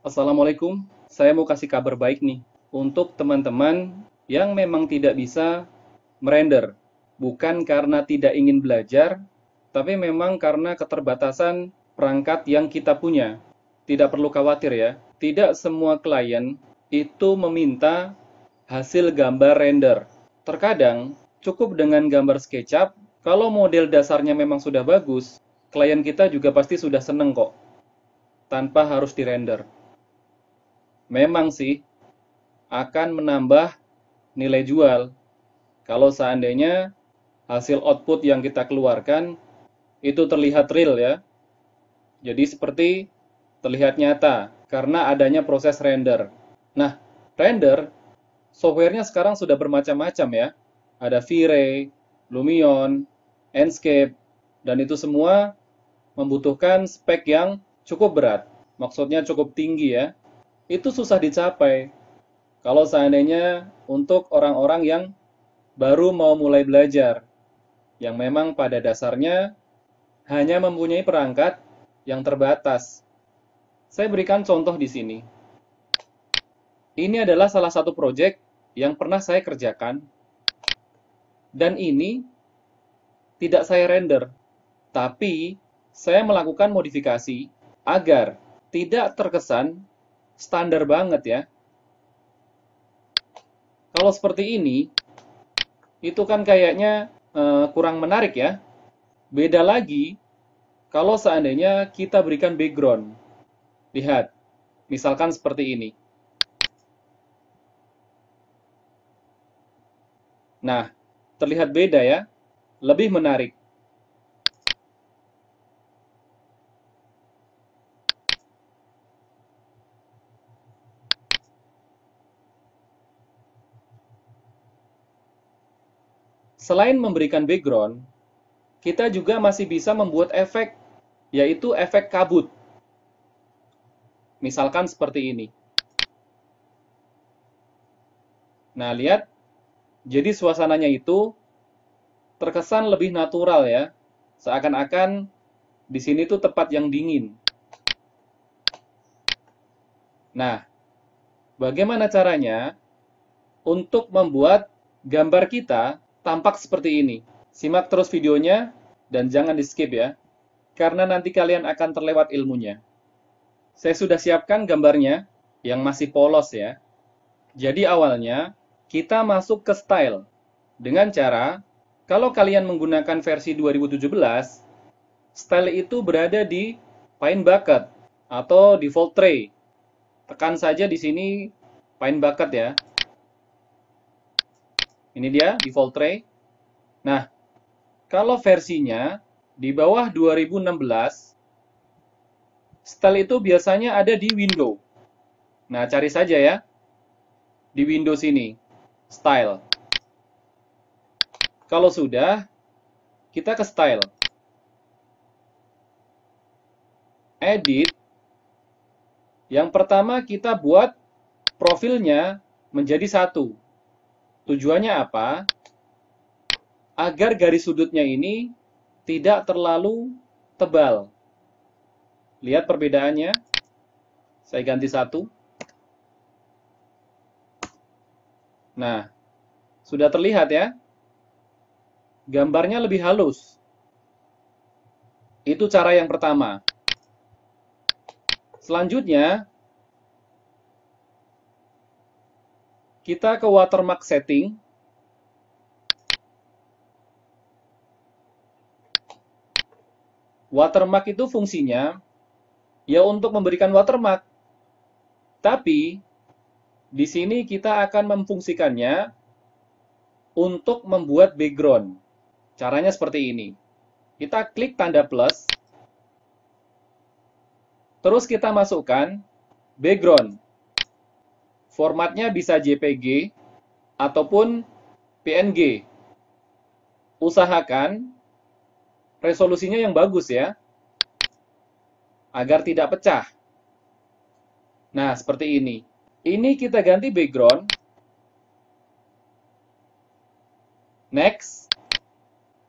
Assalamualaikum, saya mau kasih kabar baik nih untuk teman-teman yang memang tidak bisa merender. Bukan karena tidak ingin belajar, tapi memang karena keterbatasan perangkat yang kita punya. Tidak perlu khawatir ya, tidak semua klien itu meminta hasil gambar render. Terkadang cukup dengan gambar SketchUp, kalau model dasarnya memang sudah bagus, klien kita juga pasti sudah seneng kok, tanpa harus dirender. Memang sih, akan menambah nilai jual kalau seandainya hasil output yang kita keluarkan itu terlihat real ya. Jadi seperti terlihat nyata karena adanya proses render. Nah, render softwarenya sekarang sudah bermacam-macam ya. Ada V-Ray, Lumion, Enscape, dan itu semua membutuhkan spek yang cukup berat. Maksudnya cukup tinggi ya. Itu susah dicapai kalau seandainya untuk orang-orang yang baru mau mulai belajar, yang memang pada dasarnya hanya mempunyai perangkat yang terbatas. Saya berikan contoh di sini. Ini adalah salah satu proyek yang pernah saya kerjakan, dan ini tidak saya render, tapi saya melakukan modifikasi agar tidak terkesan standar banget ya. Kalau seperti ini, itu kan kayaknya kurang menarik ya. Beda lagi kalau seandainya kita berikan background. Lihat, misalkan seperti ini. Nah, terlihat beda ya, lebih menarik. Selain memberikan background, kita juga masih bisa membuat efek, yaitu efek kabut. Misalkan seperti ini. Nah, lihat, jadi suasananya itu terkesan lebih natural ya. Seakan-akan di sini tuh tempat yang dingin. Nah, bagaimana caranya untuk membuat gambar kita tampak seperti ini? Simak terus videonya dan jangan di-skip ya, karena nanti kalian akan terlewat ilmunya. Saya sudah siapkan gambarnya yang masih polos ya. Jadi awalnya kita masuk ke style dengan cara, kalau kalian menggunakan versi 2017, style itu berada di Paint Bucket atau default tray. Tekan saja di sini Paint Bucket ya. Ini dia default tray. Nah, kalau versinya di bawah 2016, style itu biasanya ada di window. Nah, cari saja ya di window sini, style. Kalau sudah, kita ke style. Edit. Yang pertama kita buat profilnya menjadi satu. Tujuannya apa? Agar garis sudutnya ini tidak terlalu tebal. Lihat perbedaannya. Saya ganti satu. Nah, sudah terlihat ya. Gambarnya lebih halus. Itu cara yang pertama. Selanjutnya, kita ke watermark setting. Watermark itu fungsinya ya untuk memberikan watermark. Tapi di sini kita akan memfungsikannya untuk membuat background. Caranya seperti ini. Kita klik tanda plus. Terus kita masukkan background. Formatnya bisa JPG ataupun PNG. Usahakan resolusinya yang bagus ya, agar tidak pecah. Nah, seperti ini. Ini kita ganti background. Next.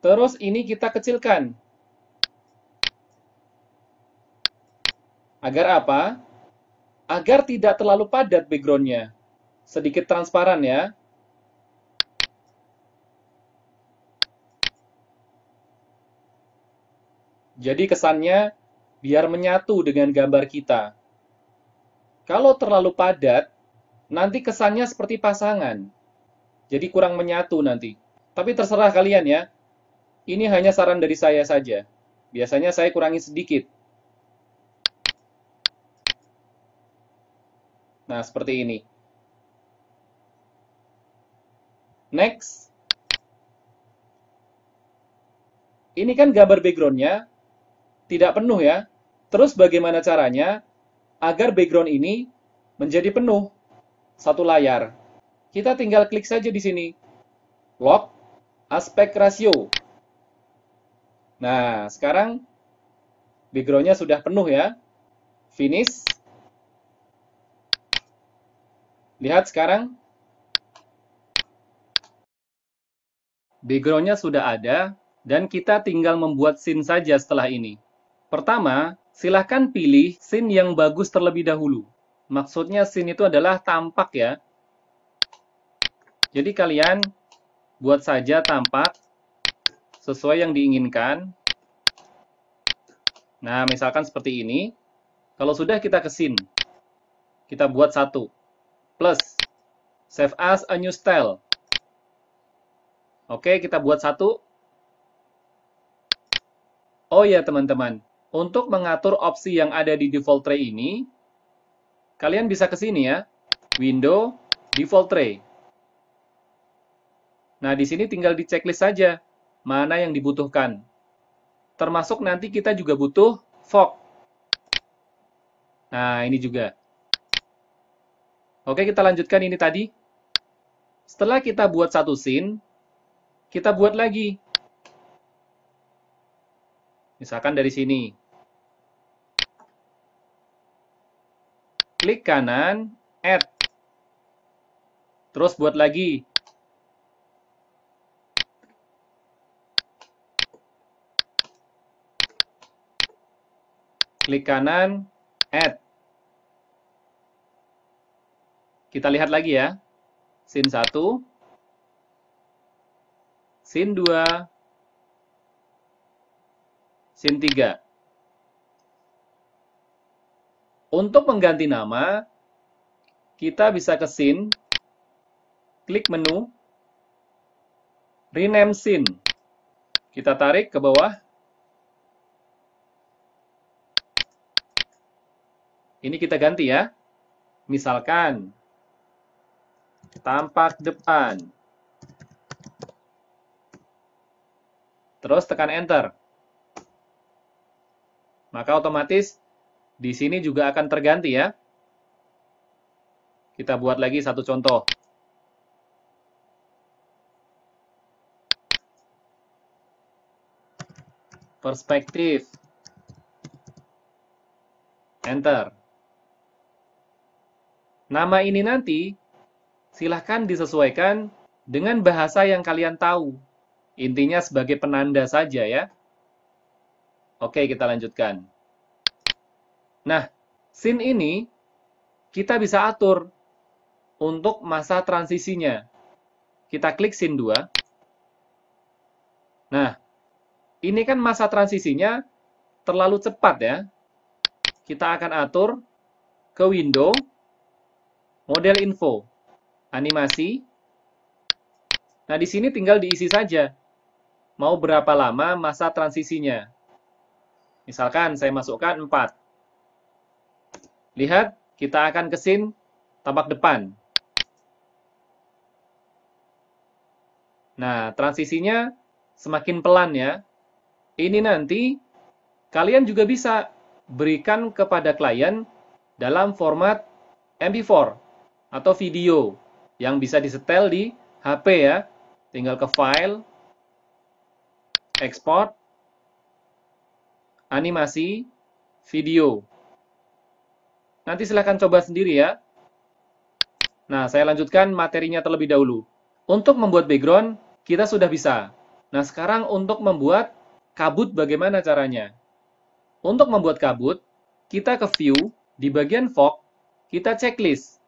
Terus ini kita kecilkan. Agar apa? agar tidak terlalu padat backgroundnya. Sedikit transparan ya. Jadi kesannya biar menyatu dengan gambar kita. Kalau terlalu padat, nanti kesannya seperti pasangan. Jadi kurang menyatu nanti. Tapi terserah kalian ya. Ini hanya saran dari saya saja. Biasanya saya kurangi sedikit. Nah, seperti ini. Next. Ini kan gambar background-nya tidak penuh ya. Terus bagaimana caranya agar background ini menjadi penuh satu layar? Kita tinggal klik saja di sini. Lock aspect ratio. Nah, sekarang background-nya sudah penuh ya. Finish. Lihat sekarang. Background-nya sudah ada, dan kita tinggal membuat scene saja setelah ini. Pertama, silahkan pilih scene yang bagus terlebih dahulu. Maksudnya scene itu adalah tampak ya. Jadi kalian buat saja tampak sesuai yang diinginkan. Nah, misalkan seperti ini. Kalau sudah kita ke scene, kita buat satu. Plus, save as a new style. Oke, kita buat satu. Oh ya teman-teman, untuk mengatur opsi yang ada di default tray ini, kalian bisa ke sini ya. Window, default tray. Nah, di sini tinggal di checklist saja mana yang dibutuhkan. Termasuk nanti kita juga butuh fog. Nah, ini juga. Oke, kita lanjutkan ini tadi. Setelah kita buat satu scene, kita buat lagi. Misalkan dari sini. Klik kanan, add. Terus buat lagi. Klik kanan, add. Kita lihat lagi ya. Scene 1, scene 2, scene 3. Untuk mengganti nama, kita bisa ke scene, klik menu, rename scene. Kita tarik ke bawah. Ini kita ganti ya. Misalkan, tampak depan. Terus tekan enter. Maka otomatis di sini juga akan terganti ya. Kita buat lagi satu contoh. Perspektif. Enter. Nama ini nanti silahkan disesuaikan dengan bahasa yang kalian tahu. Intinya sebagai penanda saja ya. Oke, kita lanjutkan. Nah, scene ini kita bisa atur untuk masa transisinya. Kita klik scene 2. Nah, ini kan masa transisinya terlalu cepat ya. Kita akan atur ke window, model info, animasi. Nah, di sini tinggal diisi saja. Mau berapa lama masa transisinya. Misalkan saya masukkan 4. Lihat, kita akan ke scene tampak depan. Nah, transisinya semakin pelan ya. Ini nanti kalian juga bisa berikan kepada klien dalam format MP4 atau video yang bisa disetel di HP ya. Tinggal ke file, export, animasi, video. Nanti silahkan coba sendiri ya. Nah, saya lanjutkan materinya terlebih dahulu. Untuk membuat background, kita sudah bisa. Nah, sekarang untuk membuat kabut bagaimana caranya? Untuk membuat kabut, kita ke view, di bagian fog, kita checklist.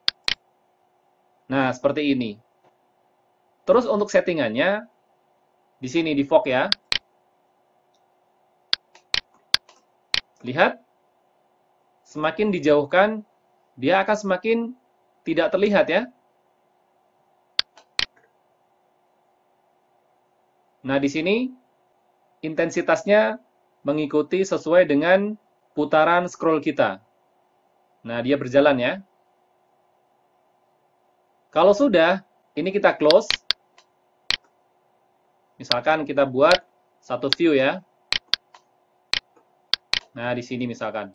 Nah, seperti ini. Terus untuk settingannya, di sini di fog ya. Lihat, semakin dijauhkan, dia akan semakin tidak terlihat ya. Nah, di sini intensitasnya mengikuti sesuai dengan putaran scroll kita. Nah, dia berjalan ya. Kalau sudah, ini kita close. Misalkan kita buat satu view ya. Nah, di sini misalkan.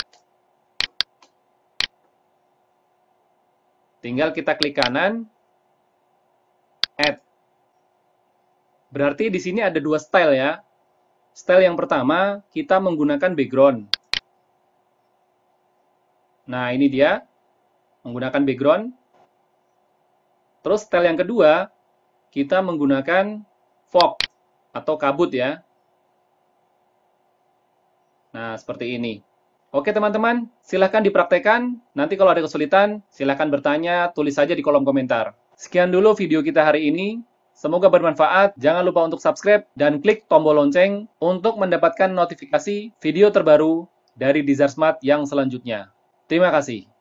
Tinggal kita klik kanan, add. Berarti di sini ada dua style ya. Style yang pertama, kita menggunakan background. Nah, ini dia. Menggunakan background. Terus style yang kedua, kita menggunakan fog atau kabut ya. Nah, seperti ini. Oke teman-teman, silahkan dipraktekkan. Nanti kalau ada kesulitan, silahkan bertanya, tulis saja di kolom komentar. Sekian dulu video kita hari ini. Semoga bermanfaat. Jangan lupa untuk subscribe dan klik tombol lonceng untuk mendapatkan notifikasi video terbaru dari Dizar Smart yang selanjutnya. Terima kasih.